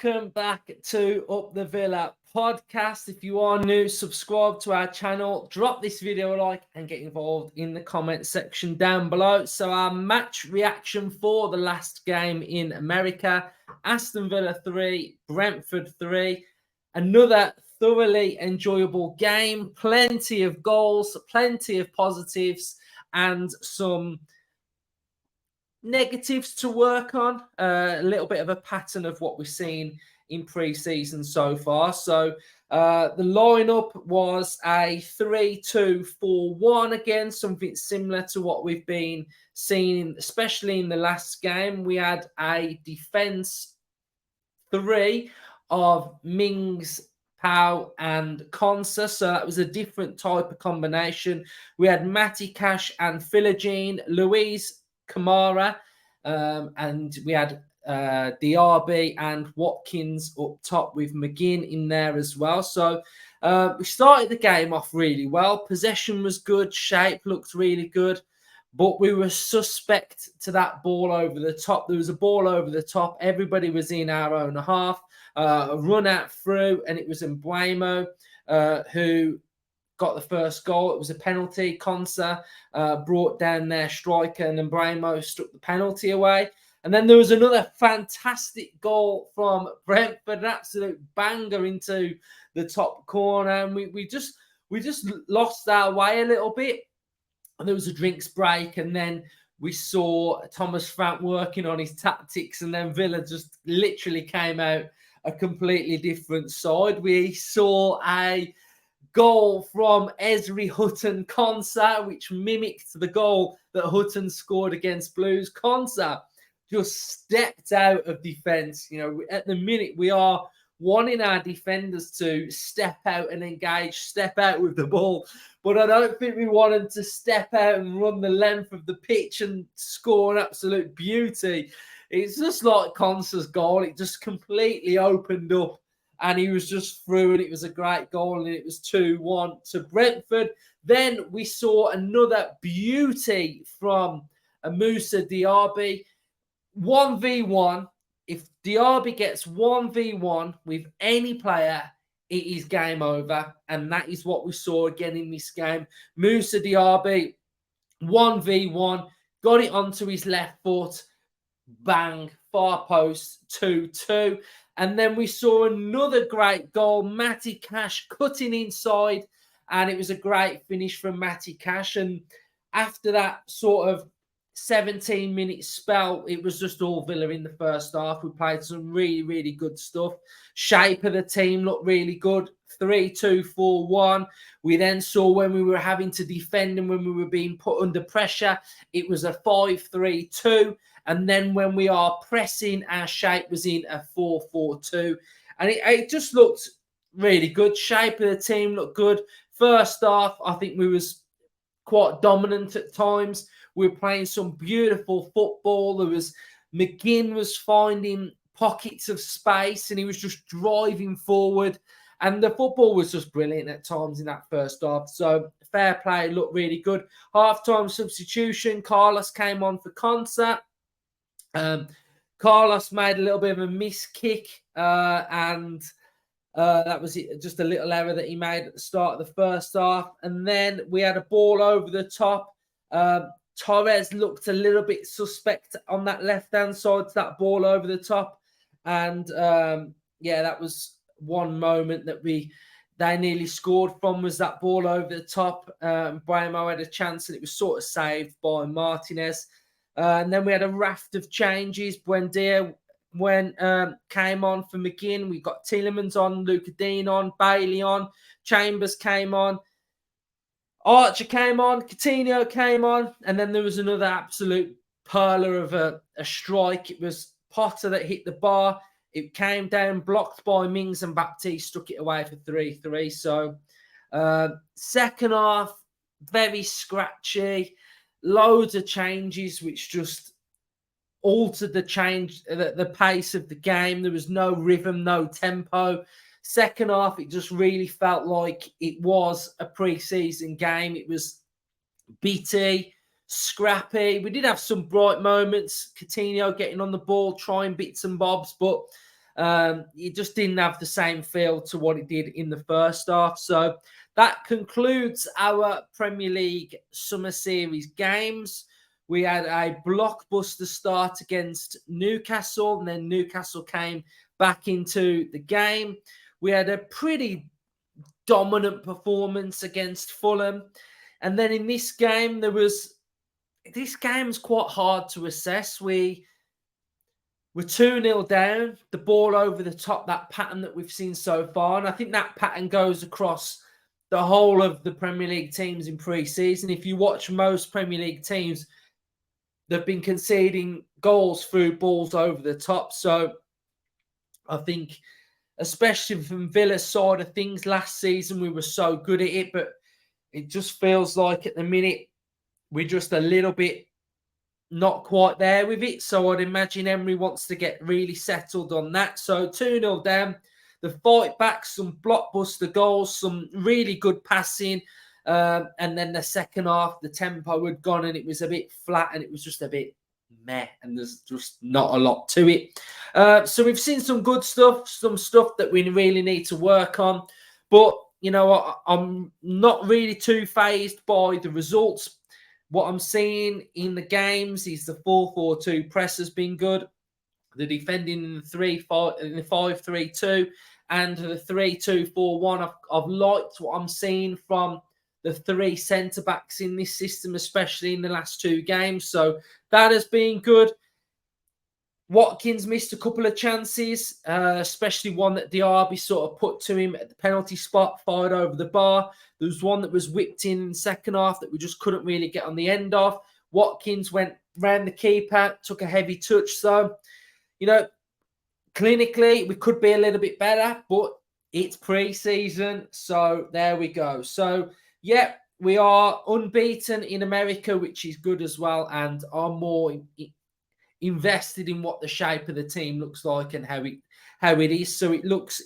Welcome back to Up the Villa podcast. If you are new, subscribe to our channel, drop this video a like and get involved in the comment section down below. So our match reaction for the last game in America, Aston Villa 3, Brentford 3. Another thoroughly enjoyable game, plenty of goals, plenty of positives and some negatives to work on, a little bit of a pattern of what we've seen in pre-season so far. So the lineup was a 3-2-4-1 again, something similar to what we've been seeing, especially in the last game. We had a defence 3 of Mings, Pau and Konsa, so that was a different type of combination. We had Matty Cash and Philogene, Louise Kamara, and we had Diaby and Watkins up top with McGinn in there as well. So we started the game off really well. Possession was good, shape looked really good, but we were suspect to that ball over the top. There was a ball over the top. Everybody was in our own half. A run out through, and it was Mbeumo who got the first goal. It was a penalty. Konsa brought down their striker, and Mbeumo struck the penalty away. And then there was another fantastic goal from Brentford, an absolute banger into the top corner, and we just lost our way a little bit. And there was a drinks break, and then we saw Thomas Frank working on his tactics, and then Villa just literally came out a completely different side. We saw a goal from Ezri Hutton Konsa, which mimicked the goal that Hutton scored against Blues. Konsa just stepped out of defence. You know, at the minute we are wanting our defenders to step out and engage, step out with the ball. But I don't think we want them to step out and run the length of the pitch and score an absolute beauty. It's just like Konsa's goal. It just completely opened up and he was just through, and it was a great goal, and it was 2-1 to Brentford. Then we saw another beauty from Moussa Diaby. 1v1. If Diaby gets 1v1 with any player, it is game over. And that is what we saw again in this game. Moussa Diaby, 1v1, got it onto his left foot. Bang, far post, 2-2. And then we saw another great goal, Matty Cash cutting inside, and it was a great finish from Matty Cash. And after that sort of 17-minute spell, it was just all Villa in the first half. We played some really, really good stuff. Shape of the team looked really good. 3-2-4-1. We then saw when we were having to defend and when we were being put under pressure, it was a 5-3-2. And then when we are pressing, our shape was in a 4-4-2. And it just looked really good. Shape of the team looked good. First half, I think we was quite dominant at times. We were playing some beautiful football. McGinn was finding pockets of space and he was just driving forward. And the football was just brilliant at times in that first half. So fair play, looked really good. Half-time substitution, Carlos came on for Konsa. Carlos made a little bit of a miss kick, and that was just a little error that he made at the start of the first half. And then we had a ball over the top. Torres looked a little bit suspect on that left-hand side to that ball over the top. And, yeah, that was one moment that they nearly scored from, was that ball over the top. Mbeumo had a chance and it was sort of saved by Martinez. And then we had a raft of changes. Buendia came on for McGinn. We got Tielemans on, Luca Dean on, Bailey on, Chambers came on, Archer came on, Coutinho came on, and then there was another absolute perler of a strike. It was Potter that hit the bar. It came down, blocked by Mings, and Baptiste struck it away for 3-3. So second half, very scratchy. Loads of changes, which just altered the pace of the game. There was no rhythm, no tempo. Second half, it just really felt like it was a pre-season game. It was bitty, scrappy. We did have some bright moments. Coutinho getting on the ball, trying bits and bobs, but It just didn't have the same feel to what it did in the first half. So that concludes our Premier League Summer Series games. We had a blockbuster start against Newcastle, and then Newcastle came back into the game. We had a pretty dominant performance against Fulham. And then in this game, this game's quite hard to assess. We're 2-0 down, the ball over the top, that pattern that we've seen so far. And I think that pattern goes across the whole of the Premier League teams in pre-season. If you watch most Premier League teams, they've been conceding goals through balls over the top. So I think, especially from Villa's side of things, last season we were so good at it, but it just feels like at the minute we're just a little bit not quite there with it. So I'd imagine Emery wants to get really settled on that. So 2-0 down, the fight back, some blockbuster goals, some really good passing. And then the second half, the tempo had gone and it was a bit flat and it was just a bit meh. And there's just not a lot to it. So we've seen some good stuff, some stuff that we really need to work on. But, you know, I'm not really too fazed by the results. What I'm seeing in the games is the 4-4-2 press has been good. The defending in the 5-3-2 and the 3-2-4-1. I've liked what I'm seeing from the three centre-backs in this system, especially in the last two games. So that has been good. Watkins missed a couple of chances, especially one that Diaby sort of put to him at the penalty spot, fired over the bar. There was one that was whipped in the second half that we just couldn't really get on the end of. Watkins went round the keeper, took a heavy touch. So, you know, clinically, we could be a little bit better, but it's pre-season. So there we go. So, yeah, we are unbeaten in America, which is good as well, and are more invested in what the shape of the team looks like and how it is. So it looks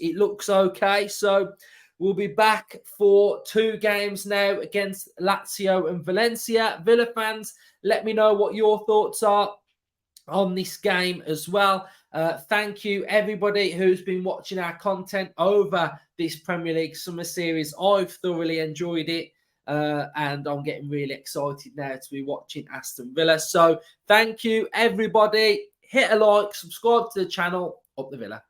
okay. So we'll be back for 2 games now against Lazio and Valencia. Villa fans, let me know what your thoughts are on this game as well. Thank you everybody who's been watching our content over this Premier League Summer Series. I've thoroughly enjoyed it. And I'm getting really excited now to be watching Aston Villa. So thank you, everybody. Hit a like, subscribe to the channel. Up the Villa.